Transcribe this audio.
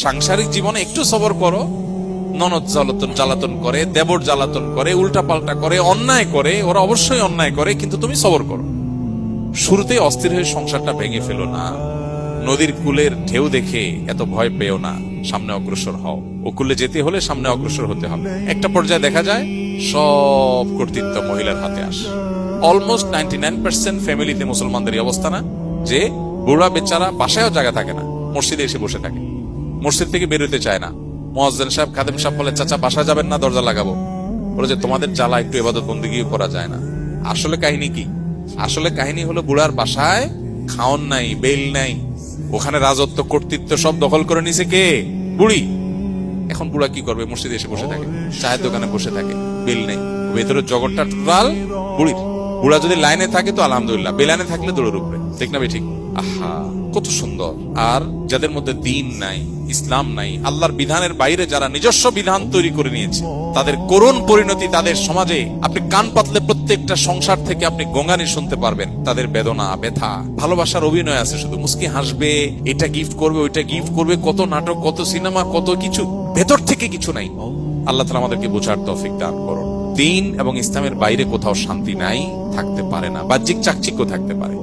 সাংসারিক জীবনে একটু সবর করো। ননদ জ্বালাতন করে, দেবর জ্বালাতন করে, উল্টা পাল্টা করে, অন্যায় করে, ওরা অবশ্যই অন্যায় করে, কিন্তু তুমি সবর করো। শুরুতেই অস্থির হয়ে সংসারটা ভেঙে ফেলো না। নদীর কূলের ঢেউ দেখে এত ভয় পেও না, সামনে অগ্রসর হও। ও কূলে যেতে হলে সামনে অগ্রসর হতে হবে। একটা পর্যায়ে দেখা যায় সব কর্তৃত্ব মহিলার হাতে আসে। অলমোস্ট 99% ফ্যামিলিতে মুসলমানদের এই অবস্থা না, যে বুড়া বেচারা বাসায়ও জায়গা থাকে না, মসজিদে এসে বসে থাকে, মসজিদ থেকে বেরোতে চায় না। মুয়াজ্জিন সাহেব, খাদেম সাহেব বলে, চাচা বাসা যাবেন না, দরজা লাগাবো। বলে যে তোমাদের জ্বালা একটু ইবাদত বন্দেগিও করা যায় না। আসলে কাহিনী কি? আসলে কাহিনী হলো বুড়ার বাসায় খাওন নাই, বেল নাই, ওখানে রাজত্ব কর্তৃত্ব সব দখল করে নিছে কে? বুড়ি। এখন বুড়া কি করবে? মসজিদে এসে বসে থাকে, চায়ের দোকানে বসে থাকে, বেল নেই, ভেতরের জগৎটা টোটাল বুড়ির। বুড়া যদি লাইনে থাকে তো আলহামদুলিল্লাহ, বেলাইনে থাকলে দৌড়ের উপরে। ঠিক না ঠিক? আহা, কত সুন্দর। আর যাদের মধ্যে দিন নাই, ইসলাম নাই, আল্লাহর বিধানের বাইরে যারা নিজস্ব বিধান তৈরি করে নিয়েছে, তাদের করুণ পরিণতি তাদের সমাজে আপনি কান পাতলে প্রত্যেকটা সংসার থেকে আপনি গঙ্গানি শুনতে পারবেন। তাদের বেদনা, ব্যথা, ভালোবাসার অভিনয় আছে, শুধু মুস্কি হাসবে, এটা গিফট করবে, ওইটা গিফট করবে, কত নাটক, কত সিনেমা, কত কিছু, ভেতর থেকে কিছু নাই। আল্লাহ তাআলা আমাদেরকে বোঝার তৌফিক দান করুন। দিন এবং ইসলামের বাইরে কোথাও শান্তি নাই, থাকতে পারে না, বাহ্যিক চাকচিক্য থাকতে পারে।